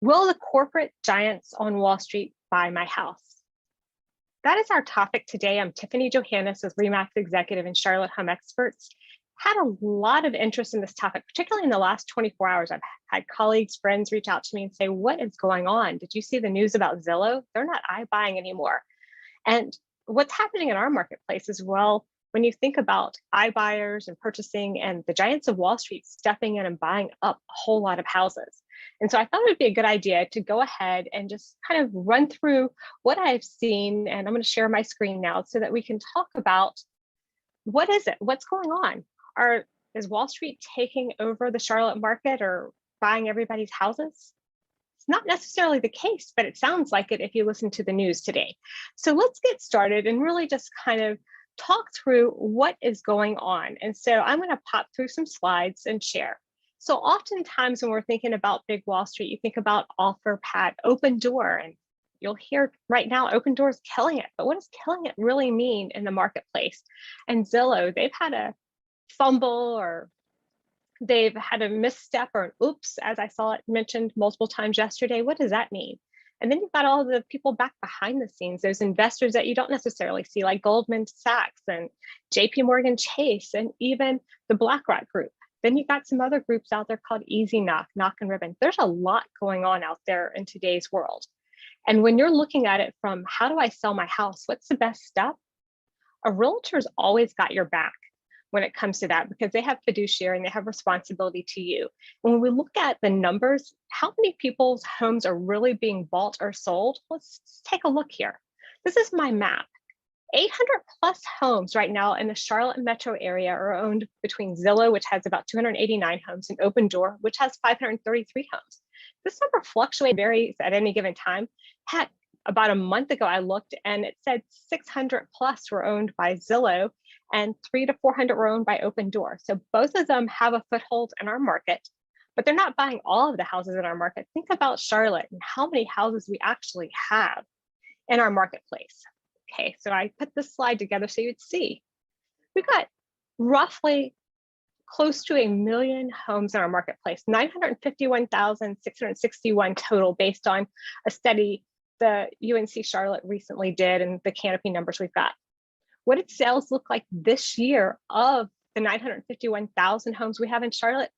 Will the corporate giants on Wall Street buy my house? That is our topic today. I'm Tiffany Johannes with REMAX Executive and Charlotte Home Experts. Had a lot of interest in this topic, particularly in the last 24 hours. I've had colleagues, friends reach out to me and say, what is going on? Did you see the news about Zillow? They're not iBuying anymore. And what's happening in our marketplace as well, when you think about iBuyers and purchasing and the giants of Wall Street stepping in and buying up a whole lot of houses. And so I thought it would be a good idea to go ahead and just kind of run through what I've seen. And I'm going to share my screen now so that we can talk about what is it? What's going on? Is Wall Street taking over the Charlotte market or buying everybody's houses? It's not necessarily the case, but it sounds like it if you listen to the news today. So let's get started and really just kind of talk through what is going on. And so I'm going to pop through some slides and share. So oftentimes when we're thinking about big Wall Street, you think about OfferPad, Open Door, and you'll hear right now Open Door is killing it. But what does killing it really mean in the marketplace? And Zillow, they've had a fumble or they've had a misstep or an oops, as I saw it mentioned multiple times yesterday. What does that mean? And then you've got all the people back behind the scenes, those investors that you don't necessarily see, like Goldman Sachs and JP Morgan Chase, and even the BlackRock group. Then you've got some other groups out there called Easy Knock, Knock and Ribbon. There's a lot going on out there in today's world. And when you're looking at it from how do I sell my house, what's the best step? A realtor's always got your back when it comes to that because they have fiduciary and they have responsibility to you. And when we look at the numbers, how many people's homes are really being bought or sold? Let's take a look here. This is my map. 800 plus homes right now in the Charlotte metro area are owned between Zillow, which has about 289 homes, and Open Door, which has 533 homes. This number fluctuates, varies at any given time. Heck, about a month ago, I looked and it said 600 plus were owned by Zillow and 300 to 400 were owned by Open Door. So both of them have a foothold in our market, but they're not buying all of the houses in our market. Think about Charlotte and how many houses we actually have in our marketplace. Okay, so I put this slide together so you'd see. We've got roughly close to 1 million homes in our marketplace, 951,661 total based on a study the UNC Charlotte recently did and the canopy numbers we've got. What did sales look like this year of the 951,000 homes we have in Charlotte?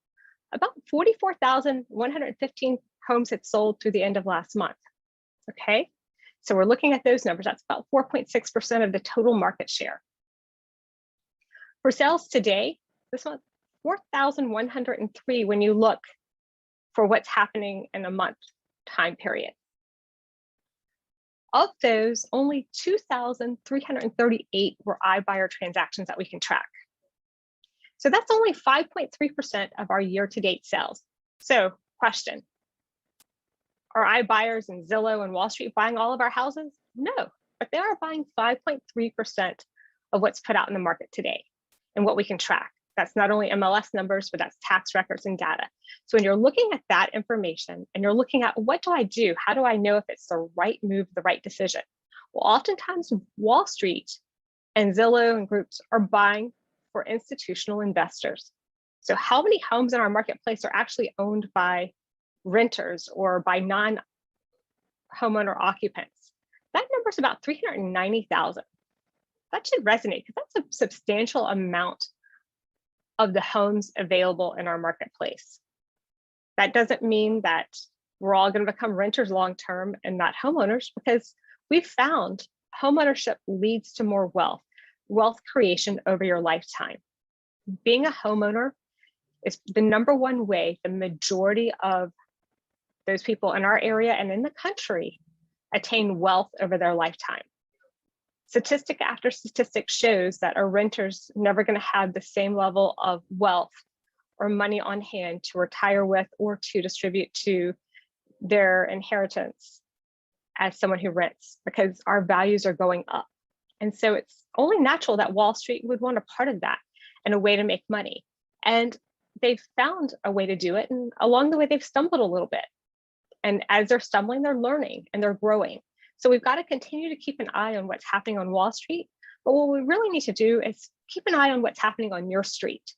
About 44,115 homes had sold through the end of last month, okay? So we're looking at those numbers. That's about 4.6% of the total market share. For sales today, this month, 4,103 when you look for what's happening in a month time period. Of those, only 2,338 were iBuyer transactions that we can track. So that's only 5.3% of our year-to-date sales. So question, are iBuyers and Zillow and Wall Street buying all of our houses? No, but they are buying 5.3% of what's put out in the market today and what we can track. That's not only MLS numbers, but that's tax records and data. So when you're looking at that information and you're looking at what do I do? How do I know if it's the right move, the right decision? Well, oftentimes Wall Street and Zillow and groups are buying for institutional investors. So how many homes in our marketplace are actually owned by renters or by non-homeowner occupants? That number is about 390,000. That should resonate because that's a substantial amount of the homes available in our marketplace. That doesn't mean that we're all going to become renters long-term and not homeowners, because we've found homeownership leads to more wealth creation over your lifetime. Being a homeowner is the number one way the majority of those people in our area and in the country attain wealth over their lifetime. Statistic after statistic shows that a renter's never going to have the same level of wealth or money on hand to retire with or to distribute to their inheritance as someone who rents, because our values are going up. And so it's only natural that Wall Street would want a part of that and a way to make money. And they've found a way to do it. And along the way, they've stumbled a little bit. And as they're stumbling, they're learning and they're growing. So we've got to continue to keep an eye on what's happening on Wall Street. But what we really need to do is keep an eye on what's happening on your street.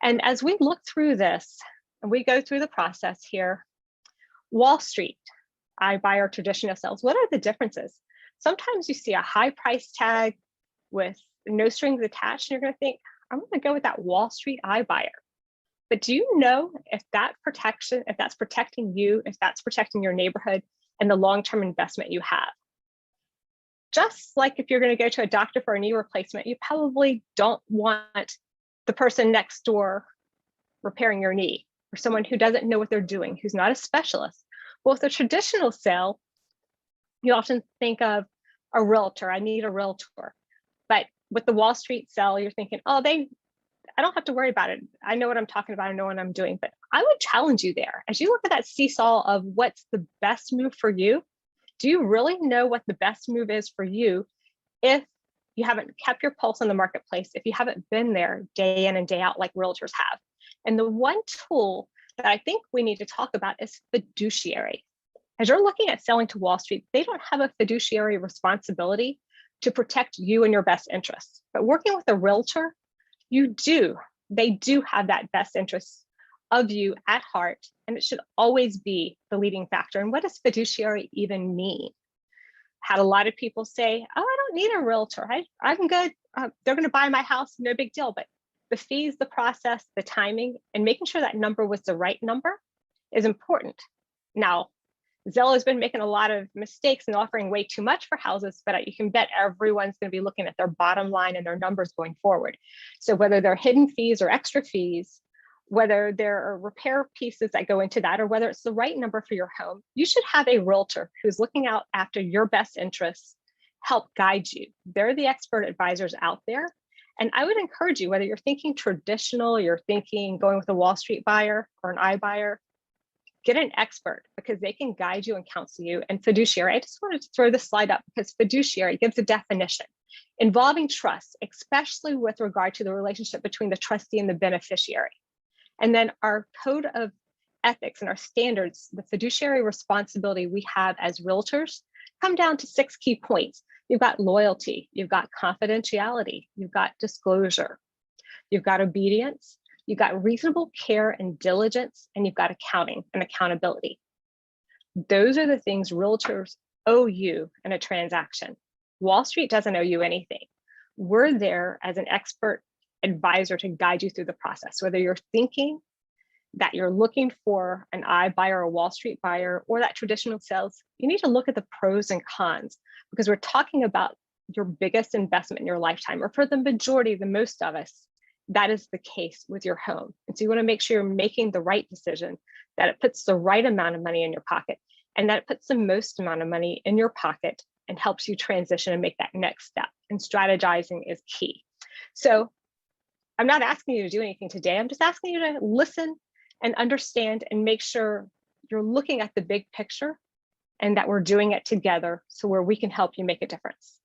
And as we look through this and we go through the process here, Wall Street, iBuyer, traditional sales. What are the differences? Sometimes you see a high price tag with no strings attached, and you're going to think, I'm going to go with that Wall Street iBuyer. But do you know if that protection, if that's protecting you, if that's protecting your neighborhood and the long-term investment you have? Just like if you're going to go to a doctor for a knee replacement, you probably don't want the person next door repairing your knee, or someone who doesn't know what they're doing, who's not a specialist. Well, with a traditional sale, you often think of a realtor. I need a realtor. But with the Wall Street sale, you're thinking, oh, I don't have to worry about it. I know what I'm talking about. I know what I'm doing. But I would challenge you there. As you look at that seesaw of what's the best move for you, do you really know what the best move is for you if you haven't kept your pulse on the marketplace, if you haven't been there day in and day out like realtors have? And the one tool that I think we need to talk about is fiduciary. As you're looking at selling to Wall Street, they don't have a fiduciary responsibility to protect you and your best interests. But working with a realtor, they do have that best interest of you at heart, and it should always be the leading factor. And what does fiduciary even mean? Had a lot of people say, oh, I don't need a realtor. I'm good. They're going to buy my house, no big deal. But the fees, the process, the timing, and making sure that number was the right number is important. Now, Zillow has been making a lot of mistakes and offering way too much for houses, but you can bet everyone's going to be looking at their bottom line and their numbers going forward. So whether they're hidden fees or extra fees, whether there are repair pieces that go into that, or whether it's the right number for your home, you should have a realtor who's looking out after your best interests, help guide you. They're the expert advisors out there. And I would encourage you, whether you're thinking traditional, you're thinking going with a Wall Street buyer or an iBuyer, get an expert because they can guide you and counsel you. And fiduciary, I just wanted to throw this slide up because fiduciary gives a definition involving trust, especially with regard to the relationship between the trustee and the beneficiary. And then our code of ethics and our standards, the fiduciary responsibility we have as realtors come down to 6 key points. You've got loyalty, you've got confidentiality, you've got disclosure, you've got obedience, you've got reasonable care and diligence, and you've got accounting and accountability. Those are the things realtors owe you in a transaction. Wall Street doesn't owe you anything. We're there as an expert advisor to guide you through the process, whether you're thinking that you're looking for an iBuyer or a Wall Street buyer or that traditional sales, you need to look at the pros and cons because we're talking about your biggest investment in your lifetime, or for the majority, the most of us, that is the case with your home. And so you want to make sure you're making the right decision, that it puts the right amount of money in your pocket, and that it puts the most amount of money in your pocket and helps you transition and make that next step. And strategizing is key. So I'm not asking you to do anything today. I'm just asking you to listen and understand and make sure you're looking at the big picture and that we're doing it together so where we can help you make a difference.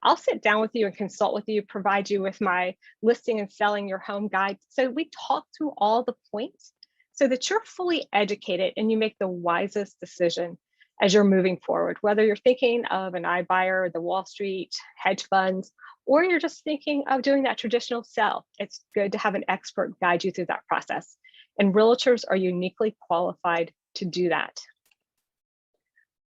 I'll sit down with you and consult with you, provide you with my listing and selling your home guide. So we talk through all the points so that you're fully educated and you make the wisest decision as you're moving forward, whether you're thinking of an iBuyer, the Wall Street, hedge funds, or you're just thinking of doing that traditional sell. It's good to have an expert guide you through that process. And realtors are uniquely qualified to do that.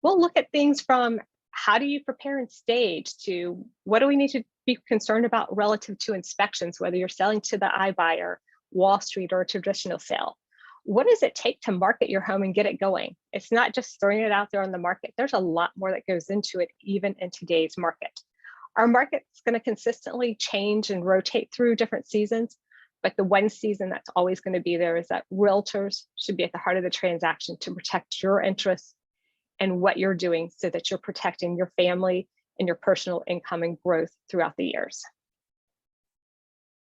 We'll look at things from how do you prepare and stage to what do we need to be concerned about relative to inspections, whether you're selling to the iBuyer, Wall Street, or a traditional sale. What does it take to market your home and get it going? It's not just throwing it out there on the market. There's a lot more that goes into it, even in today's market. Our market's going to consistently change and rotate through different seasons, but the one season that's always going to be there is that realtors should be at the heart of the transaction to protect your interests and what you're doing so that you're protecting your family and your personal income and growth throughout the years.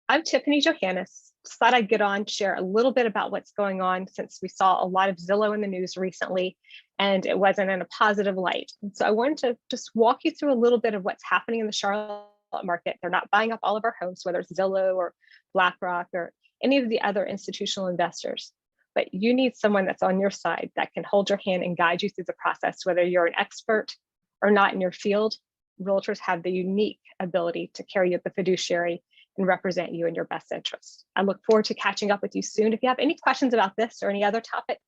I'm Tiffany Johannes. Just thought I'd get on, share a little bit about what's going on since we saw a lot of Zillow in the news recently, and it wasn't in a positive light. And so I wanted to just walk you through a little bit of what's happening in the Charlotte market. They're not buying up all of our homes, whether it's Zillow or BlackRock or any of the other institutional investors. But you need someone that's on your side that can hold your hand and guide you through the process, whether you're an expert or not in your field. Realtors have the unique ability to carry out the fiduciary and represent you in your best interests. I look forward to catching up with you soon. If you have any questions about this or any other topic,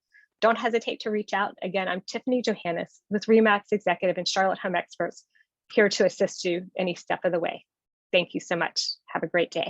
don't hesitate to reach out. Again, I'm Tiffany Johannes with REMAX Executive and Charlotte Home Experts, here to assist you any step of the way. Thank you so much. Have a great day.